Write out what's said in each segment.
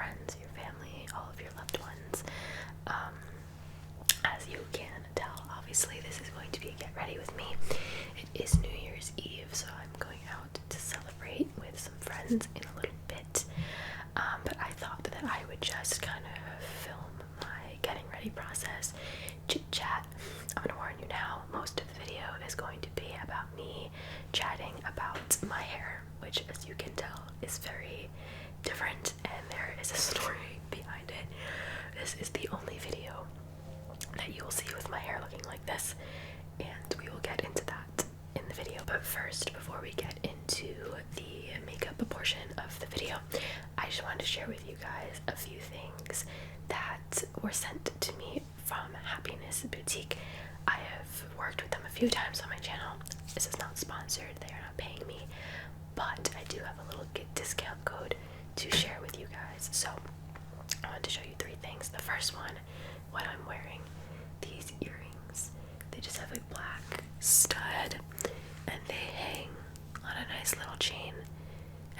friends, your family, all of your loved ones. As you can tell, obviously this is going to be a get ready with me. It is New Year's Eve, so I'm going out to celebrate with some friends in a little bit. But I thought that I would just kind of film my getting ready process, chit chat. I'm gonna warn you now, most of the video is going to be about me chatting about my hair, which, as you can tell, is very different, and there is a story behind it. This is the only video that you will see with my hair looking like this, and we will get into that in the video. But first, before we get into the makeup portion of the video, I just wanted to share with you guys a few things that were sent to me from Happiness Boutique. I have worked with them a few times on my channel. This is not sponsored, they are not paying me, but I do have a little discount code to share with you guys. So I want to show you three things. The first one, what I'm wearing, these earrings. They just have a black stud and they hang on a nice little chain,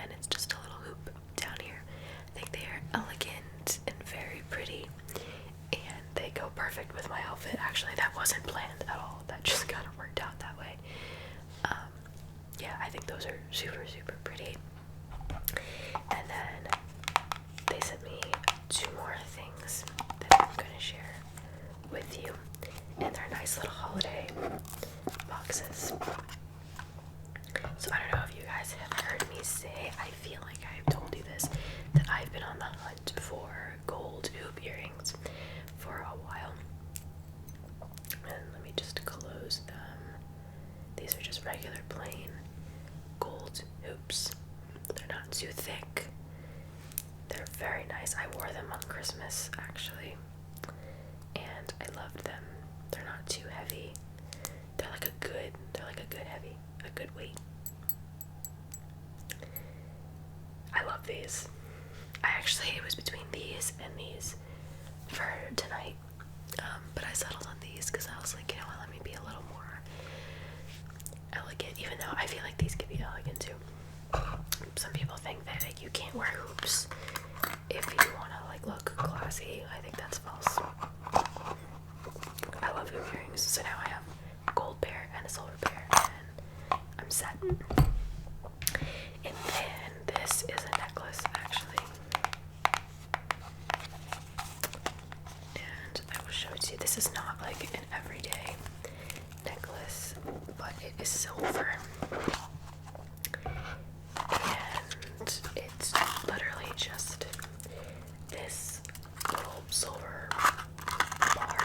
and it's just a little hoop down here. I think they are elegant and very pretty, and they go perfect with my outfit. Actually, that wasn't planned at all. That just kind of worked out that way. Yeah, I think those are super, super pretty. And then they sent me two more things that I'm going to share with you, and they're nice little holiday boxes. So I don't know if you guys have heard me say, I feel like I've told you this, that I've been on the hunt for gold hoop earrings for a while. And let me just close them. These are just regular plain gold hoops. They're not too thick. They're very nice. I wore them on Christmas actually, and I loved them. They're not too heavy. They're like a good heavy, a good weight. I love these. It was between these and these for tonight, but I settled on these because I was like, you know what, let me be a little more elegant, even though I feel like these could be elegant too. Some people think that like, you can't wear hoops if you want to like look classy. I think that's false. I love hoop earrings, so now I have a gold pair and a silver pair, and I'm set. And then this is a necklace actually, and I will show it to you. This is not like an everyday necklace, but it is silver, and it's literally just this little silver bar.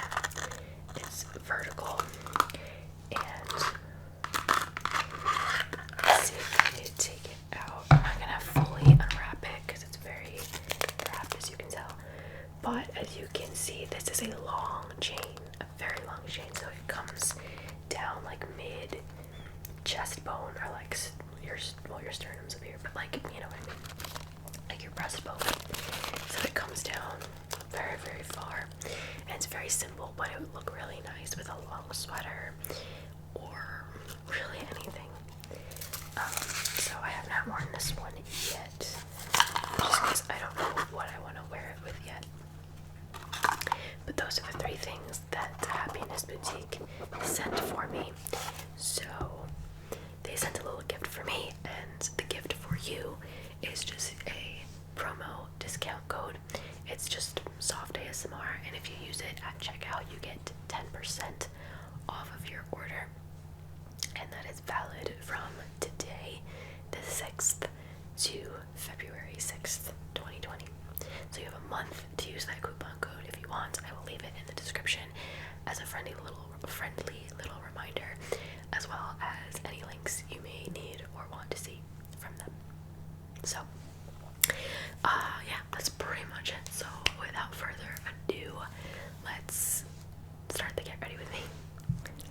It's vertical, and let's see if I can take it out. I'm not gonna fully unwrap it because it's very wrapped, as you can tell, but as you can see, this is a long chain, a very long chain, so it comes down like mid chest bone, or like your sternum's up here, but like, you know what I mean, like your breastbone. So it comes down very, very far, and it's very simple, but it would look really nice with a long sweater or really anything. So I have not worn this one yet, just because I don't know what I want to wear it with yet. But those are the three things that Happiness Boutique sent for me. So they sent a little gift for me, and the gift for you is just a promo discount code. It's just soft ASMR, and if you use it at checkout, you get 10% off of your order, and that is valid from today, the 6th, to February 6th, 2020. So you have a month to use that coupon code if you want. I will leave it in the description as a friendly little reminder, as well as any links you may need or want to see from them. So yeah, that's pretty much it. So without further ado, let's start the get ready with me.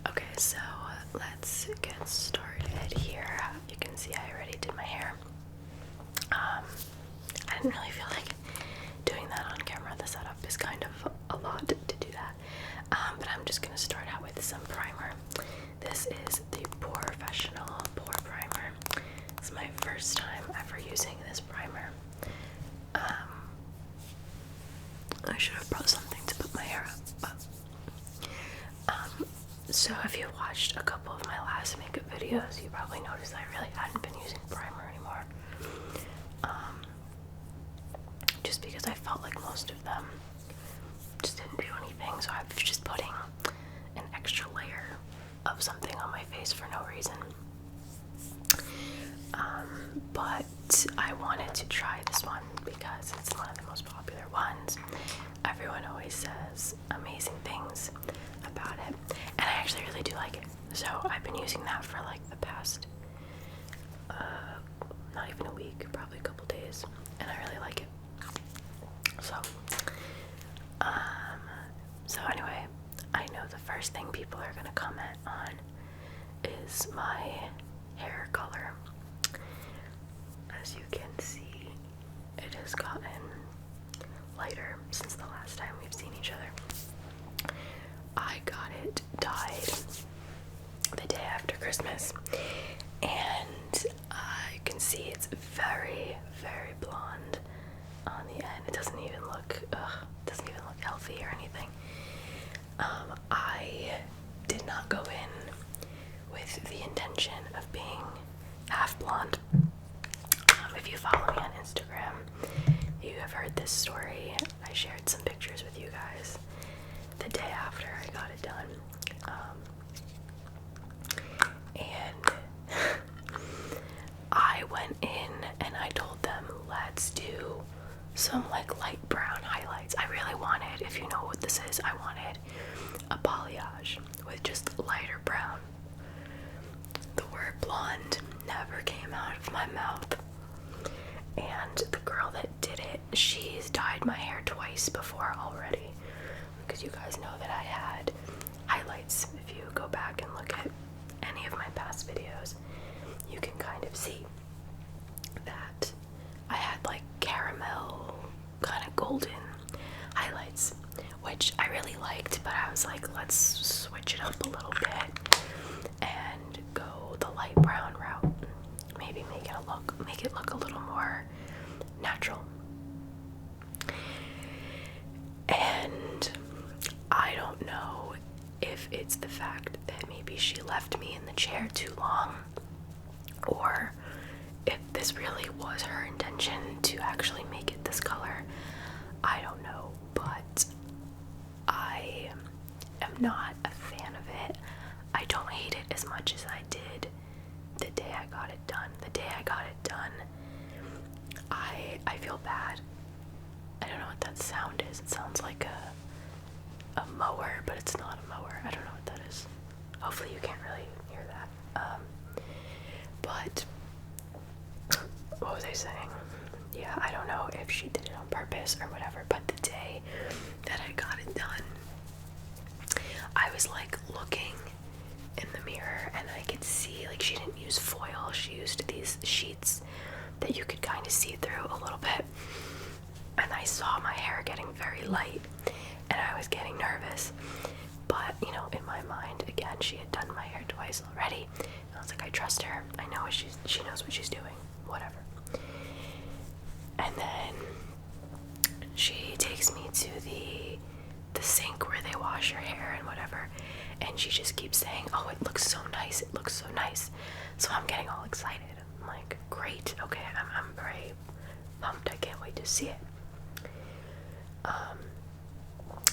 Okay, so let's get started here. You can see I already did my hair. I didn't really feel like doing that on camera. The setup is kind of a lot to do that, but I'm just gonna start out with some primer. This is the Professional Pore Primer. It's my first time ever using this primer. So if you watched a couple of my last makeup videos, you probably noticed I really hadn't been using primer anymore. Just because I felt like most of them just didn't do anything, so I was just putting an extra layer of something on my face for no reason. But I wanted to try this one because it's one of the most popular ones. Everyone always says amazing things about it, and I actually really do like it. So I've been using that for like the past not even a week, probably a couple days, and I really like it. So anyway, I know the first thing people are gonna comment on is my hair color. As you can see, it has gotten lighter since the last time we've seen each other. I got it dyed the day after Christmas, and I can see it's very, very blonde on the end. It doesn't even look healthy or anything. I did not go in with the intention of being half blonde. If you follow me on Instagram, you have heard this story. I shared some pictures with you guys the day after I got it done. And I went in and I told them, let's do some like light brown highlights. I really wanted, if you know what this is, I wanted a balayage with just lighter brown. The word blonde never came out of my mouth. And the girl that did it, she's dyed my hair twice before already. Because you guys know that I had highlights. If you go back and look at any of my past videos, you can kind of see that I had like caramel, kind of golden highlights, which I really liked, but I was like, let's switch it up a little bit and go the light brown route. Maybe make it look a little more natural. And I don't know if it's the fact that maybe she left me in the chair too long, or if this really was her intention to actually make it this color. I don't know, but I am not a fan of it. I don't hate it as much as I did the day I got it done. The day I got it done, I feel bad. I don't know what that sound is. It sounds like a mower, but it's not a mower. I don't know what that is. Hopefully you can't really hear that. But what was I saying? Yeah, I don't know if she did it on purpose or whatever, but the day that I got it done, I was like looking in the mirror and I could see, like, she didn't use foil, she used these sheets that you could kind of see through a little bit, and I saw my hair getting very light and I was getting nervous. But you know, in my mind, again, she had done my hair twice already, and I was like, I trust her, I know she knows what she's doing, whatever. And then she takes me to the sink where they wash your hair and whatever, and she just keeps saying, oh, it looks so nice, it looks so nice. So I'm getting all excited. I'm like, great, okay, I'm very pumped, I can't wait to see it.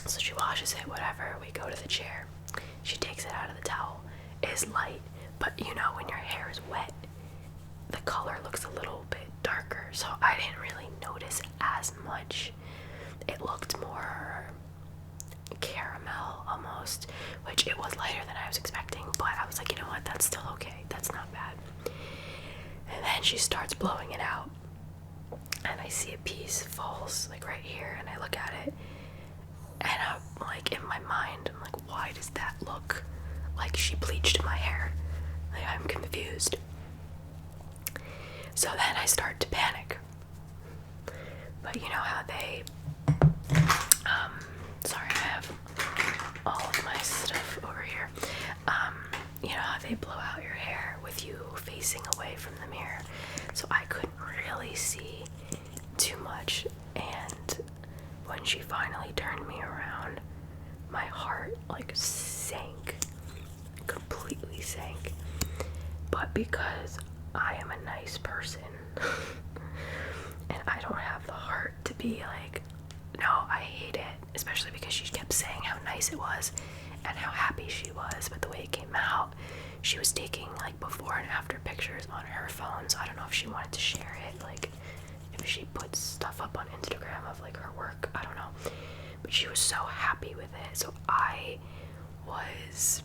So she washes it, whatever, we go to the chair, she takes it out of the towel. It is light, but you know, when your hair is wet, the color looks a little bit darker, so I didn't really notice as much. It looked more caramel almost, which it was lighter than I was expecting, but I was like, you know what, that's still okay, that's not bad. And then she starts blowing it out, and I see a piece falls like right here, and I look at it, and I'm like, in my mind, I'm like, why does that look like she bleached my hair? Like, I'm confused. So then I start to panic. But you know how they, sorry, I have all of my stuff over here. You know how they blow out your hair with you facing away from the mirror? So I couldn't really see too much, and when she finally turned me around, my heart like sank sank. But because I am a nice person and I don't have the heart to be like, no, I hate it, especially because she kept saying how nice it was and how happy she was, but the way it came out, she was taking like before and after pictures on her phone, so I don't know if she wanted to share it, like if she puts stuff up on Instagram of like her work, I don't know, but she was so happy with it, so I was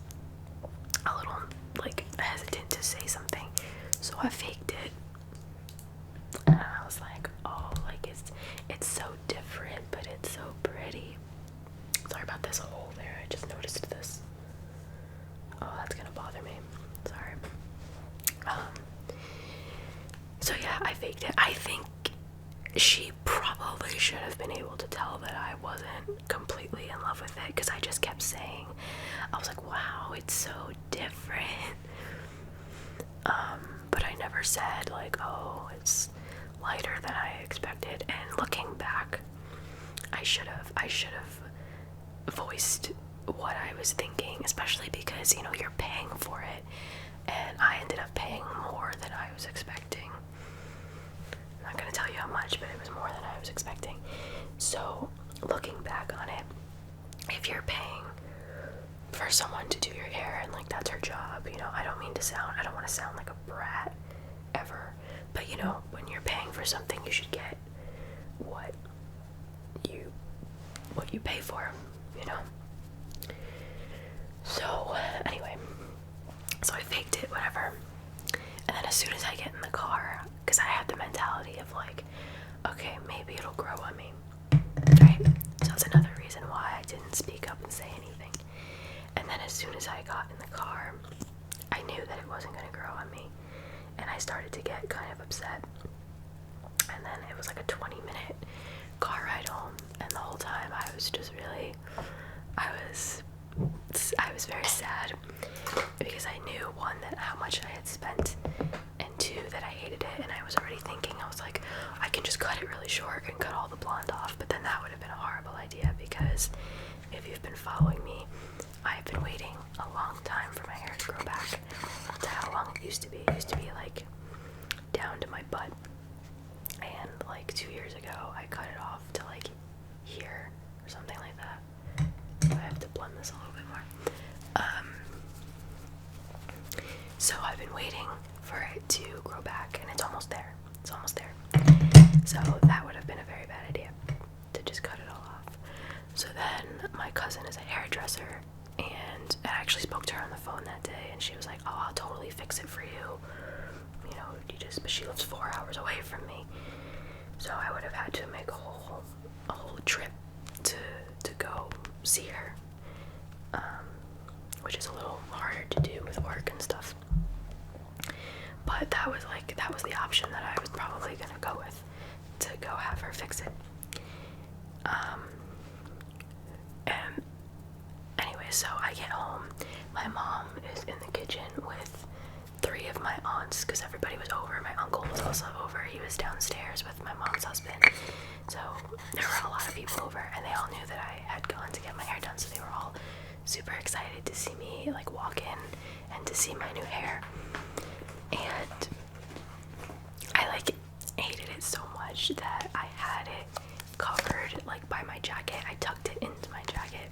a little like hesitant to say something, so I faked it, and I was like, oh, like it's so different, but it's so pretty. Sorry about this hole there, I just noticed this. Oh, that's gonna bother me. Sorry. So yeah, I faked it. I think she probably should have been able to tell that I wasn't completely in love with it, because I just kept saying, I was like, wow, it's so different. But I never said like, oh, it's lighter than I expected. And looking back, I should have voiced what I was thinking, especially because, you know, you're paying for it, and I ended up paying more than I was expecting. I'm not gonna tell you how much, but it was more than I was expecting. So looking back on it, if you're paying for someone to do your hair and like that's her job, you know, I don't want to sound like a brat ever, but you know, when you're paying for something, you should get what you pay for, you know. So anyway, so I faked it, whatever, and then as soon as I get in the car, because I had the mentality of like, okay, maybe it'll grow on me, right? So that's another reason why I didn't speak up and say anything. And then as soon as I got in the car, I knew that it wasn't going to grow on me, and I started to get kind of upset. And then it was like a 20-minute car ride home, and the whole time I was just really, I was very sad, because I knew, one, that how much I had spent, and two, that I hated it. And I was already thinking, I was like, I can just cut it really short and cut all the blonde off, but then that would have been a horrible idea, because if you've been following me, I've been waiting a long time for my hair to grow back to how long it used to be. It used to be like down to my butt, and like 2 years ago I cut it off to like here or something like that. I have to blend this a little bit more. So I've been waiting for it to grow back, and it's almost there. It's almost there. So that would have been a very bad idea, to just cut it all off. So then my cousin is a hairdresser, and I actually spoke to her on the phone that day, and she was like, oh, I'll totally fix it for you. You know, but she lives 4 hours away from me. So I would have had to make a whole trip to go see her, which is a little harder to do with work and stuff. But that was the option that I was probably gonna go with, to go have her fix it. And anyway, so I get home. My mom is in the kitchen with 3 of my aunts, because everybody was over. My uncle was also over. He was downstairs with my mom's husband. So there were a lot of people over, and they all knew that I had gone to get my hair done, so they were all super excited to see me like walk in and to see my new hair. And I like hated it so much that I had it covered like by my jacket. I tucked it into my jacket,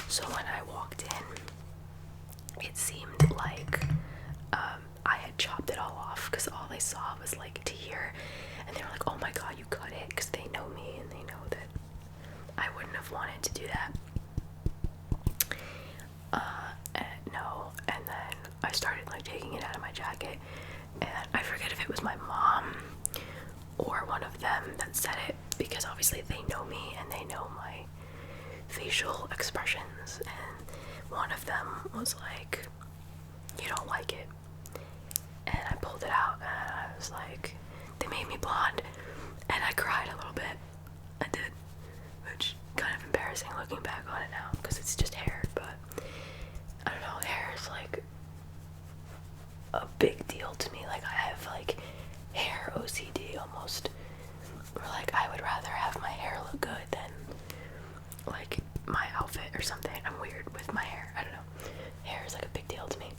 so when I walked in, it seemed like I had chopped it all off, because all they saw was like to here, and they were like, oh my god, you cut it, because they know me and they know that I wouldn't have wanted to do that. No. And then I started like taking it out of my jacket, and I forget if it was my mom or one of them that said it, because obviously they know me and they know my facial expressions, and one of them was like, you don't like it. And I pulled it out, and I was like, they made me blonde, and I cried a little bit. I did, which kind of embarrassing looking back on it now, because it's just hair, but I don't know, hair is like a big deal to me. Like, I have like hair OCD almost, or like I would rather have my hair look good than like my outfit or something. I'm weird with my hair, I don't know. Hair is like a big deal to me.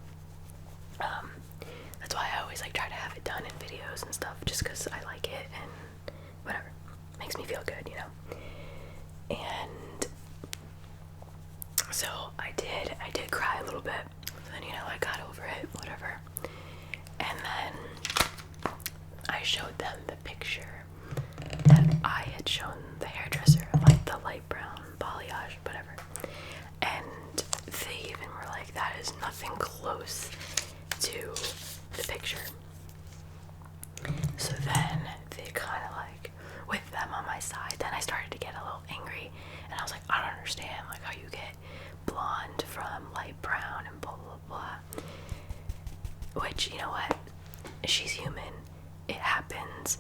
I showed them the picture that I had shown the hairdresser of like the light brown balayage, whatever. And they even were like, that is nothing close to the picture. So then they kind of like, with them on my side, then I started to get a little angry, and I was like, I don't understand like how you get blonde from light brown and blah blah blah. Which, you know what, she's human, it happens.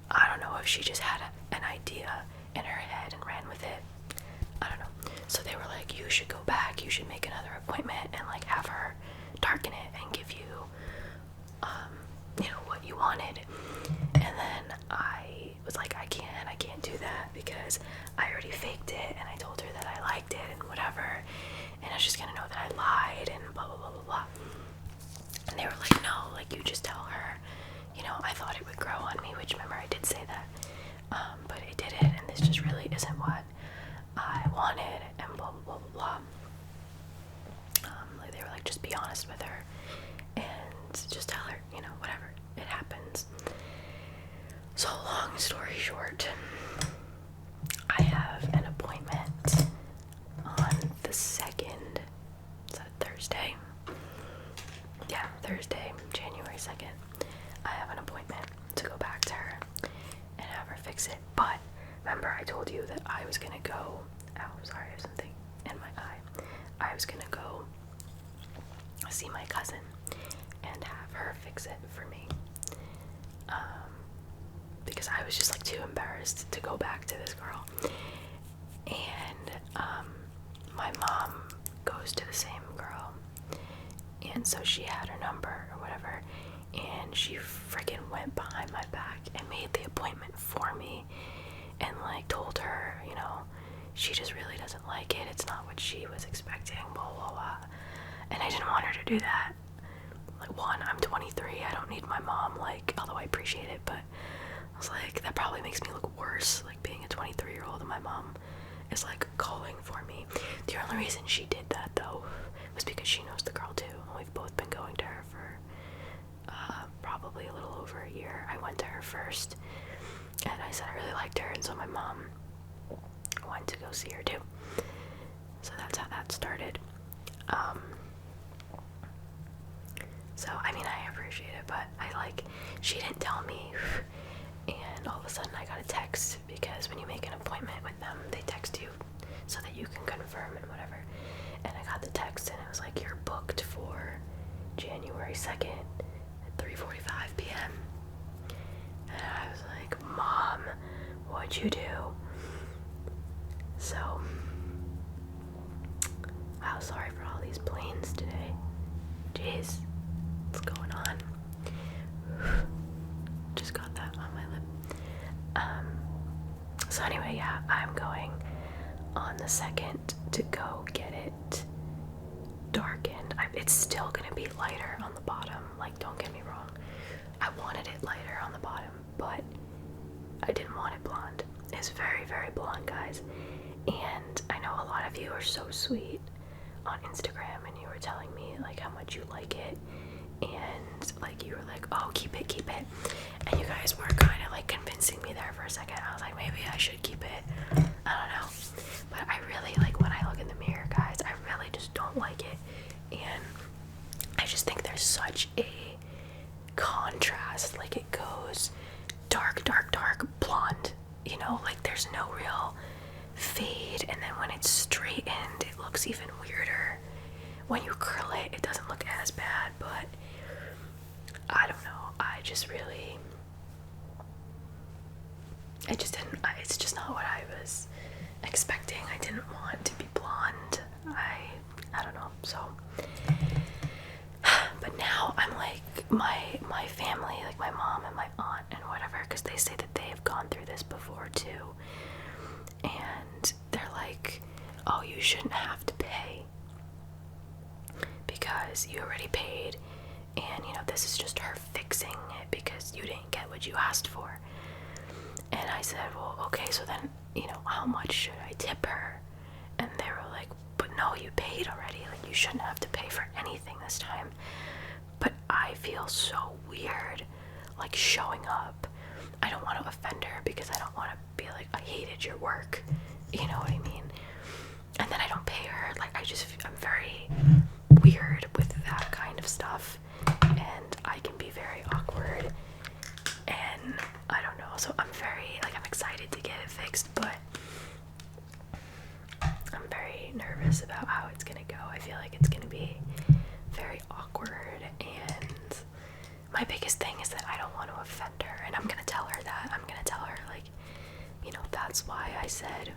I don't know if she just had an idea in her head and ran with it. I don't know. So they were like, you should go back, you should make another appointment and like have her darken it and give you you know, what you wanted. And then I was like, I can't do that because I already faked it and I told her that I liked it and whatever, and I was just gonna know that I lied and blah blah blah blah blah. And they were like, no, like you just tell her, you know, I thought it would grow on me, which remember I did say that, but it didn't, and this just really isn't what I wanted and blah blah blah blah blah. Like they were like, just be honest with her and just tell her, you know, whatever, it happens. So long story short, I have an appointment on the 2nd, is that a Thursday? Yeah, Thursday, January 2nd. I have an appointment to go back to her and have her fix it. But remember I told you that I was gonna go, oh, I'm sorry, I have something in my eye. I was gonna go see my cousin and have her fix it for me. Because I was just like too embarrassed to go back to this girl. And my mom goes to the same girl, and so she had her number or whatever, and she freaking went behind my back and made the appointment for me and like told her, you know, she just really doesn't like it, it's not what she was expecting, blah blah blah. And I didn't want her to do that. Like, one, I'm 23, I don't need my mom, like, although I appreciate it, but I was like, that probably makes me look worse, like being a 23-year-old and my mom is like calling for me. The only reason she did that though was because she knows the girl too, and we've both been going to her for probably a little over a year. I went to her first and I said I really liked her, and so my mom went to go see her too. So that's how that started. So I mean, I appreciate it, but she didn't tell me, and all of a sudden I got a text, because when you make an appointment with them, they text you so that you can confirm and whatever. And I got the text and it was like, you're booked for January 2nd at 3:45 p.m. And I was like, Mom, what'd you do? So, wow, sorry for all these planes today. Jeez, what's going on? Just got that on my lip. So anyway, yeah, I'm going on the 2nd to go get it darkened. It's still gonna be lighter on the bottom, like, don't get me wrong. I wanted it lighter on the bottom, but I didn't want it blonde. It's very, very blonde, guys. And I know a lot of you are so sweet on Instagram, and you were telling me like how much you like it, and like you were like, oh, keep it, and you guys were kind of like convincing me there for a second. I was like, maybe I should keep it, I don't know, but I really, like, when I look in the mirror, guys, I really just don't like it, and I just think there's such a contrast. Like, it goes dark, dark, dark blonde, you know, like there's no real fade, and then when it's straightened it looks even weirder. When you curl it, it doesn't look as bad, but I don't know, I just really, it's just not what I was expecting. I didn't want to be blonde. I don't know, so, but now I'm like, my family, like my mom and my aunt and whatever, because they say that they have gone through this before too, and they're like, oh, you shouldn't have to pay because you already paid, and you know, this is just her fixing it because you didn't get what you asked for. And I said, well, okay, so then, you know, how much should I tip her? And they were like, but no, you paid already, like you shouldn't have to pay for anything this time. But I feel so weird like showing up. I don't want to offend her because I don't want to be like, I hated your work, you know what I mean? And then I don't pay her. Like, I'm very weird with that kind of stuff, and I can be very awkward, and I don't know. So I'm excited to get it fixed, but I'm very nervous about how it's gonna go. I feel like it's gonna be very awkward, and my biggest thing is that I don't want to offend her, and I'm gonna tell her that. I'm gonna tell her, like, you know, that's why I said,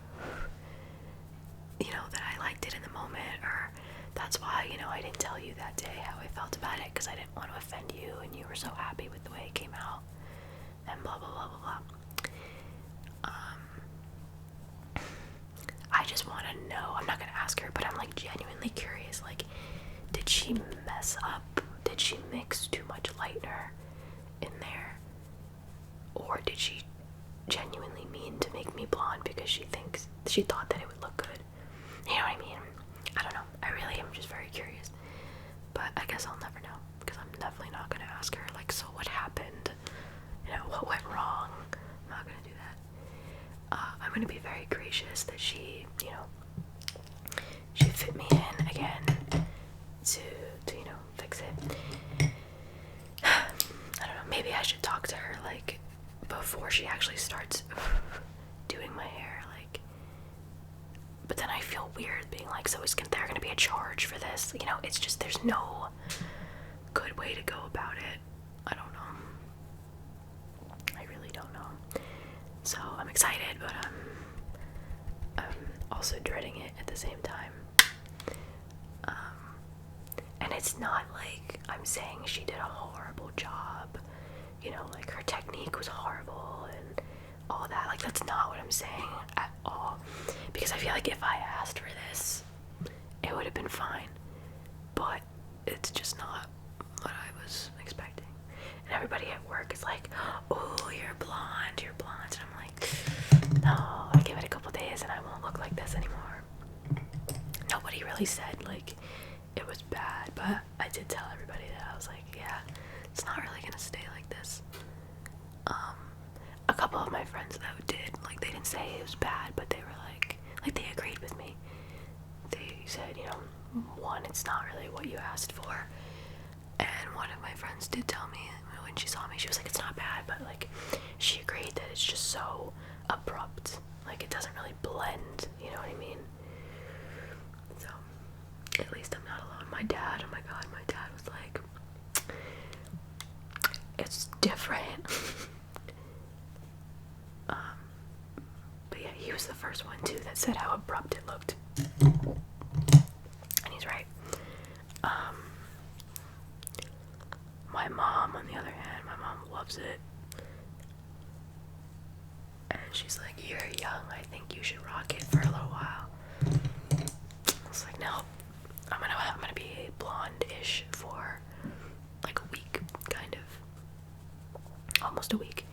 you know, that I liked it in the moment, or that's why, you know, I didn't tell you that day how I felt about it because I didn't want to offend you and you were so happy with the way it came out, and blah blah blah blah blah. I just want to know. I'm not gonna ask her, but I'm like genuinely curious, like, did she mess up? Did she mix too much lightener in there? Or did she genuinely mean to make me blonde because she thought that it would look good? You know what I mean? I don't know. I really am just very curious. But I guess I'll never know, because I'm definitely not gonna ask her, like, so what happened? You know, what went wrong? I'm not gonna do that. I'm gonna be very gracious that she, you know, she fit me in again to you know, fix it. I don't know, maybe I should talk to her, like, before she actually starts doing my hair, like, but then I feel weird being like, so there gonna be a charge for this? You know, it's just, there's no good way to go about it. I don't know. I really don't know. So I'm excited, but I'm also dreading it at the same time. And it's not like I'm saying she did a horrible job, you know, like her technique was horrible and all that. Like, that's not what I'm saying at all. Because I feel like if I asked for this, it would have been fine. But it's just not what I was expecting. And everybody at work is like, oh, you're blonde. And I'm like, no, I'll give it a couple days and I won't look like this anymore. Nobody really said, like, it was bad, but I did tell everybody that. I was like, yeah, it's not really gonna stay like this. A couple of my friends though did, like, they didn't say it was bad, but they were like they agreed with me. They said, you know, one, it's not really what you asked for, and one of my friends did tell me when she saw me, she was like, it's not bad, but like, she agreed that it's just so abrupt, like, it doesn't really blend, you know what I mean? So at least I'm not alone. My dad, oh my god, my dad was like, it's different. But yeah, he was the first one too that said how abrupt it looked. And he's right. My mom, on the other hand, my mom loves it. And she's like, you're young, I think you should rock it for a little while. I was like, no, I'm gonna be blonde-ish for like a week, kind of. Almost a week.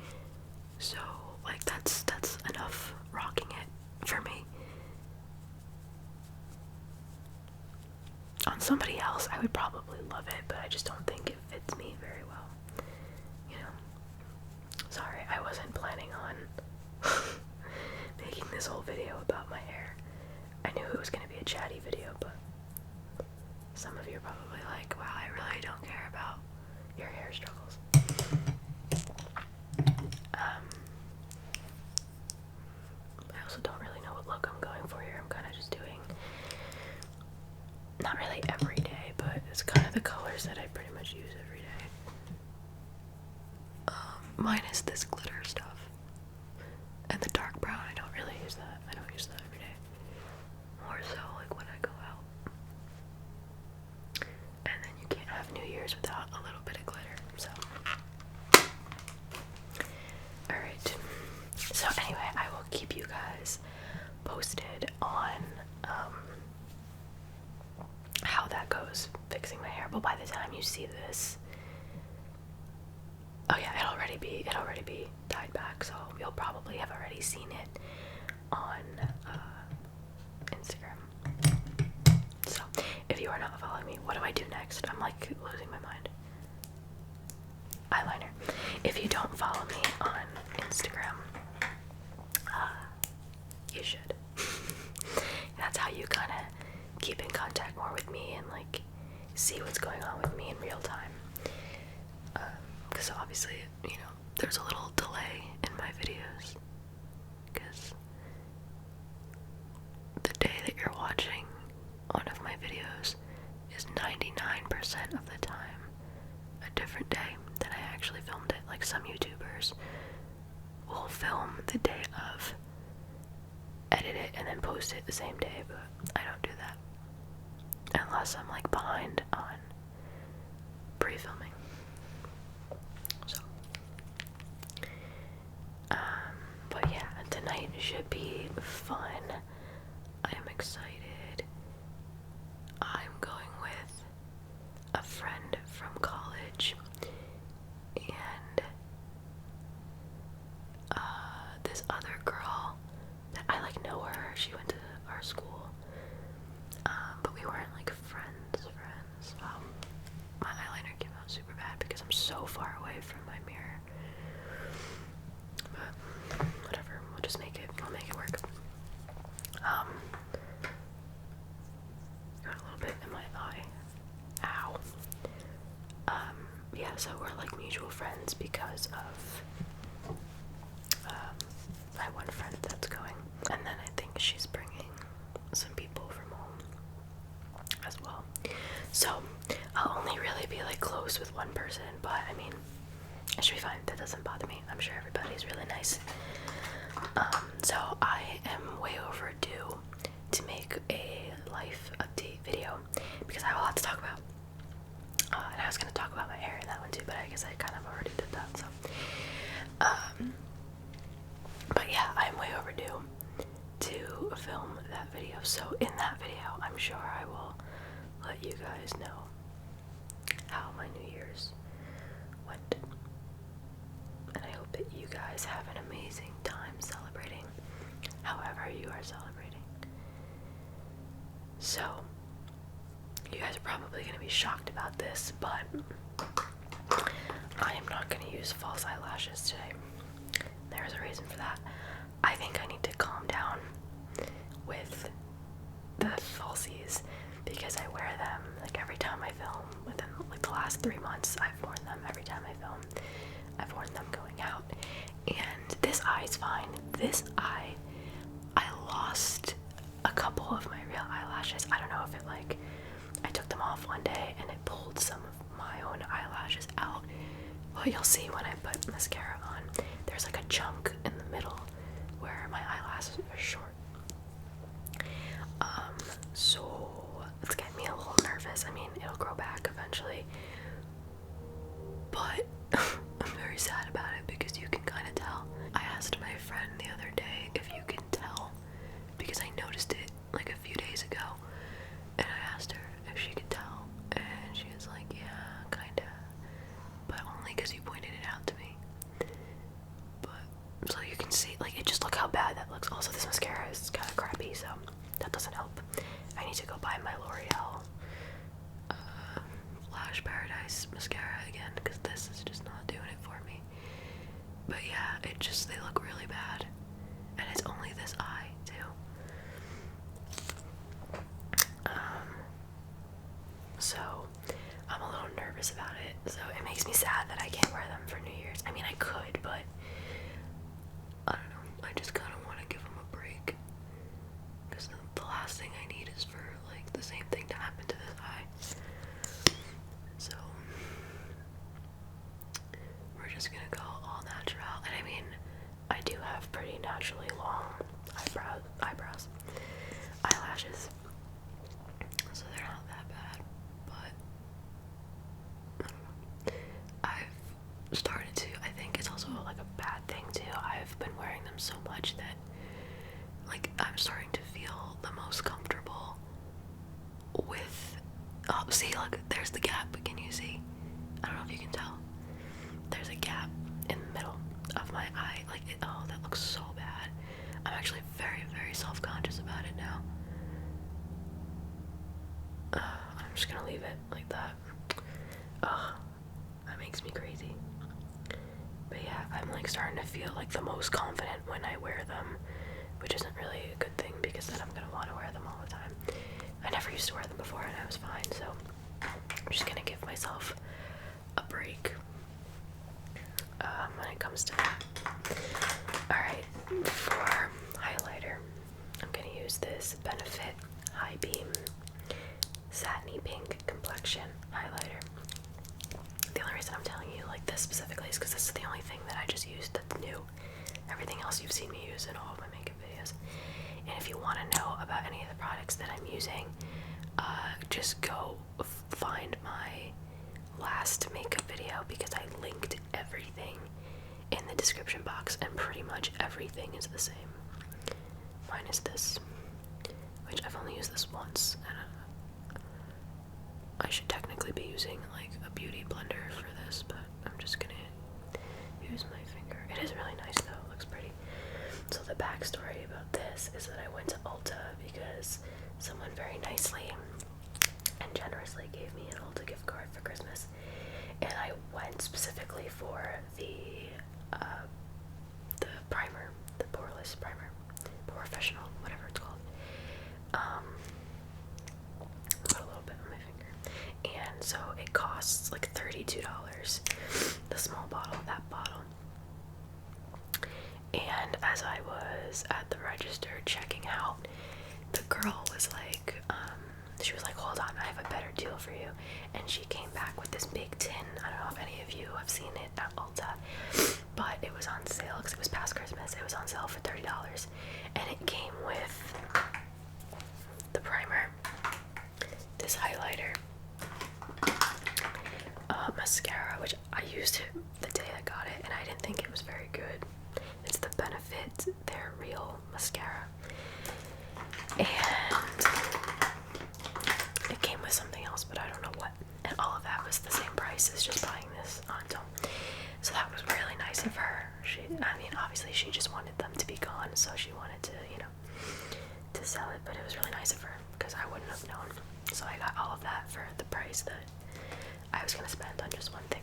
So, like, that's enough rocking it for me. On somebody else, I would probably love it, but I just don't think it fits me very well. You know? Sorry, I wasn't planning on making this whole video about my hair. I knew it was going to be a chatty video, but some of you are probably like, wow, I really don't care about your hair struggles. I also don't really know what look I'm going for here. I'm kind of just doing, not really every day, but it's kind of the colors that I pretty much use every day. Minus this glitter stuff. And the dark brown, I don't really use that. I don't use that every day. More so like when I go out. And then you can't have New Year's without a little bit of glitter, so. Alright. So anyway, I will keep you guys posted on how that goes, fixing my hair. But by the time you see this, oh yeah, it'll already be dyed back, so you'll probably have already seen it on Instagram. So if you are not following me, what do I do next? I'm like losing my mind. Eyeliner. If if you don't follow me on Instagram, you should. That's how you kind of keep in contact more with me and like see what's going on with me in real time. Because obviously, you know, there's a little delay in my videos. Because the day that you're watching one of my videos is 99% of the time a different day than I actually filmed it. Like some YouTubers will film the day of, edit it, and then post it the same day, but I don't do that unless I'm like behind on pre-filming. So but yeah, tonight should be fun. I am excited. I'm going with a friend from college, and this other girl that I like know her. She went to our school, but we weren't like friends. My eyeliner came out super bad because I'm so far away from my mirror. But whatever, we'll just make it. We'll make it work. Got a little bit in my eye. Ow. Yeah, so we're like mutual friends because of my one friend that's going, and then I think she's bringing some people from home as well. So I'll only really be like close with one person, but I mean, it should be fine. That doesn't bother me. I'm sure everybody's really nice. So I am way overdue to make a life update video because I have a lot to talk about. And I was gonna talk about my hair in that one too, but I guess I kind of already did that. So, but yeah, I'm way overdue to film that video. So in that video, I'm sure I will let you guys know how my New Year's went. And I hope that you guys have an amazing time celebrating however you are celebrating. So, you guys are probably going to be shocked about this, but I am not going to use false eyelashes today. There's a reason for that. I think I need to calm down with the falsies because I wear them like every time I film. Within like the last 3 months, I've worn them every time I film. I've worn them going out. And this eye is fine. This eye, I lost a couple of my real eyelashes. I don't know if it like, I took them off one day and it pulled some of my own eyelashes out. Well, you'll see when I put mascara on. There's like a chunk in the middle where my eyelashes are short. So it's getting me a little nervous. I mean, it'll grow back eventually, but I'm very sad about it because you can kind of tell. I asked my friend the other day if you can tell because I noticed it like a few days ago, and I asked her if she could tell, and she was like, yeah, kinda, but only because you pointed it out to me. But so you can see, like, it just look how bad that looks. Also, this mascara is kind of crappy, so that doesn't help. I need to go buy my L'Oreal Lash Paradise mascara again because this is just not doing it for me. But yeah, they look really bad, and it's only this eye too. So I'm a little nervous about it. So it makes me sad that I can't wear them for New Year's. I mean, I could, but I don't know. I just kind of want to give them a break because the last thing I need is for like the same thing to happen to this eye. So we're just gonna go all natural. And I mean, I do have pretty naturally long eyelashes, so they're not that bad. But I've started to, I think it's also like a bad thing too. I've been wearing them so much that like I'm starting to feel the most comfortable with, oh, see, look, there's the gap. Can you see? I don't know if you can tell. There's a gap in the middle of my eye. Like, oh, that looks so bad. I'm actually very, very self-conscious about it now. I'm just gonna leave it like that. Ugh, that makes me crazy. But yeah, I'm like starting to feel like the most confident when I wear them, which isn't really a good thing because then I'm gonna want to wear them all the time. I never used to wear them before and I was fine, so I'm just gonna give myself a break when it comes to that. Alright, for highlighter, I'm gonna use this Benefit High Beam Satiny Pink Complexion Highlighter. The only reason I'm telling you like this specifically is because this is the only thing that I just used that's new. Everything else you've seen me use in all of my makeup videos. And if you want to know about any of the products that I'm using, just go find my last makeup video because I linked everything in the description box, and pretty much everything is the same. Mine is this, which I've only used this once, and I should technically be using like a beauty blender for this, but I'm just gonna use my finger. It is really nice though, it looks pretty. So the backstory about this is that I went to Ulta because someone very nicely and generously gave me an Ulta gift card for Christmas, and I went specifically for the primer, the poreless primer, Professional, whatever it's called. Put a little bit on my finger, and so it costs like $32, the small bottle, that bottle. And as I was at the register checking out, the girl was like, she was like, hold on, I have a better deal for you. And she came back with this big tin. I don't know if any of you have seen it at Ulta, but it was on sale because it was past Christmas. It was on sale for $30, and it came with the primer, this highlighter, mascara, which I used it the day I got it, and I didn't think it was very good. It's the Benefit They're Real mascara, and it came with something else, but I don't know what. And all of that was the same price as just buying this on its own. So that was really nice of her. I mean, obviously she just wanted them to be gone, so she wanted to, you know, to sell it. But it was really nice of her because I wouldn't have known. So I got all of that for the price that I was gonna spend on just one thing.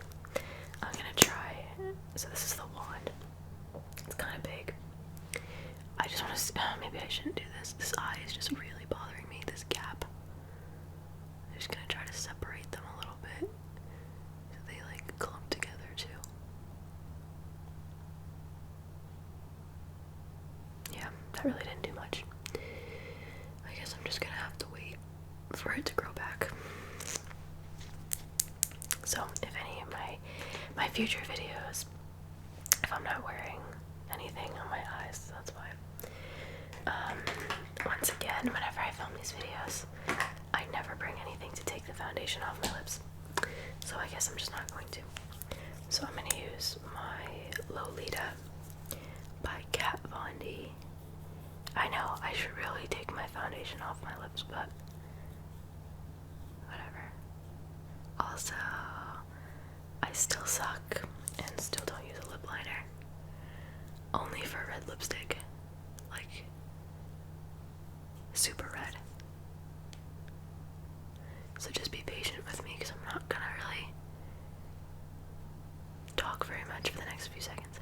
I'm gonna try. So this is the wand. It's kind of big. I just want to. Maybe I shouldn't do this. This eye is just really bothering me. This gap. I'm just gonna try to separate them a little bit so they like clump together too. Yeah, that really didn't do much. I guess I'm just gonna have to wait for it to grow back. So if any of my future videos, if I'm not wearing anything on my eyes, that's why. Once again, whenever I film these videos, I never bring anything to take the foundation off my lips. So I guess I'm just not going to. So I'm going to use my Lolita by Kat Von D. I know I should really take my foundation off my lips, but whatever. Also, I still suck and still don't use a lip liner. Only for red lipstick. Like, super red. So just be patient with me because I'm not gonna really talk very much for the next few seconds.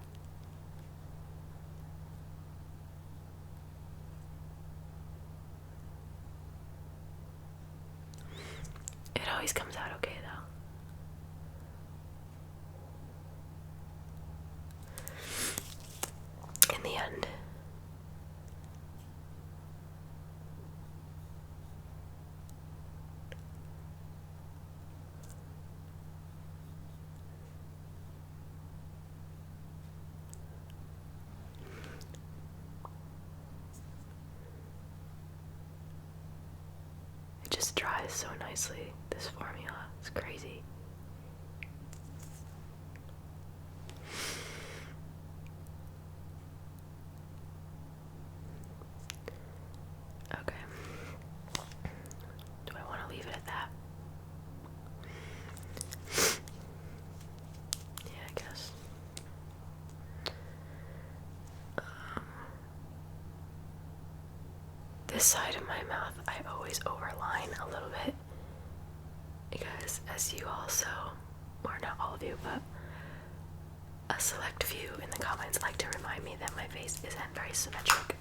It always comes out okay though. In the end. It just dries so nicely, this formula. It's crazy. Okay. Do I want to leave it at that? Yeah, I guess. This side of my mouth, I always overline a little bit because, as you also, or not all of you, but a select few in the comments like to remind me that my face isn't very symmetric,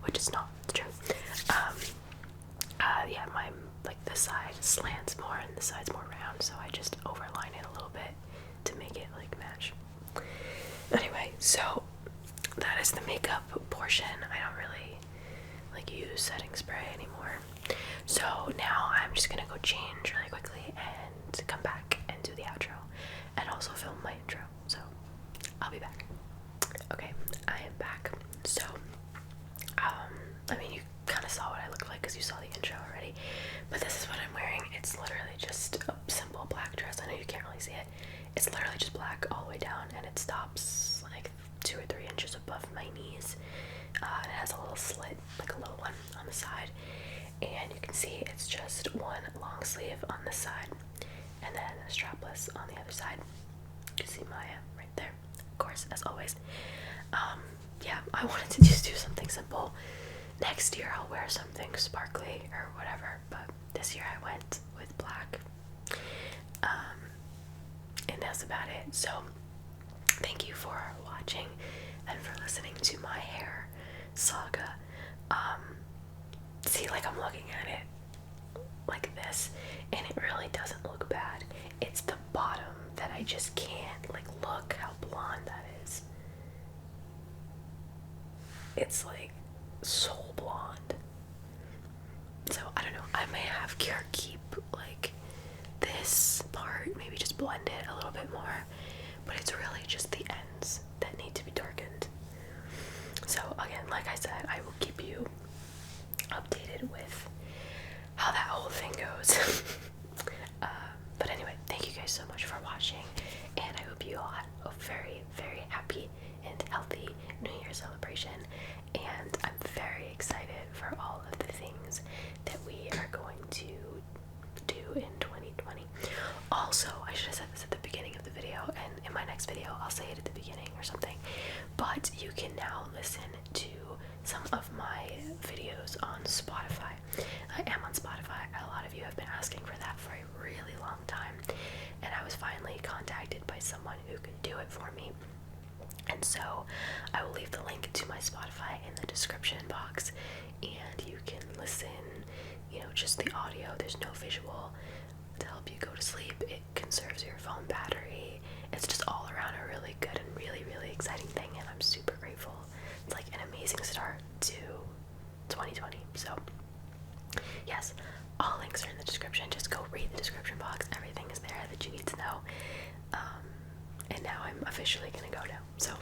which is not true. Yeah, my this side slants more and this side's more round, so I just overline it a little bit to make it match. Anyway, so that is the makeup portion. I don't really use setting spray anymore. So now I'm just gonna go change really quickly and come back and do the outro and also film my intro. So I'll be back. Okay, I am back. So I mean, you kind of saw what I look like because you saw the intro already, but this is what I'm wearing. It's literally just a simple black dress. I know you can't really see it. It's literally just black all the way down, and it stops like 2 or 3 inches above my knees. And it has a little slit, like a little one on the side, and you can see it's just one long sleeve on this side and then a strapless on the other side. You can see Maya right there, of course, as always. Yeah, I wanted to just do something simple. Next year I'll wear something sparkly or whatever, but this year I went with black. And that's about it. So thank you for watching and for listening to my hair saga. See, I'm looking at it like this, and it really doesn't look bad. It's the bottom that I just can't, look how blonde that is. It's so blonde. So I don't know, I may have to keep this part, maybe just blend it a little bit more, but it's really just the ends that need to be darkened. So again, like I said, I will keep you updated with how that whole thing goes. But anyway, thank you guys so much for watching, and I hope you all had a very, very happy and healthy New Year celebration, and I'm very excited for all of the things that we are going to do in 2020. Also, I should have said this at the beginning of the video, and in my next video I'll say it at the beginning or something, but you can now listen to some of my videos on Spotify. I am on Spotify. A lot of you have been asking for that for a really long time, and I was finally contacted by someone who could do it for me. And so I will leave the link to my Spotify in the description box, and you can listen, just the audio. There's no visual to help you go to sleep. It conserves your phone battery. It's just all around a really good and really, really exciting thing, and I'm super grateful. It's an amazing start to 2020. So yes, all links are in the description. Just go read the description box. Everything is there that you need to know. And now I'm officially gonna go now. So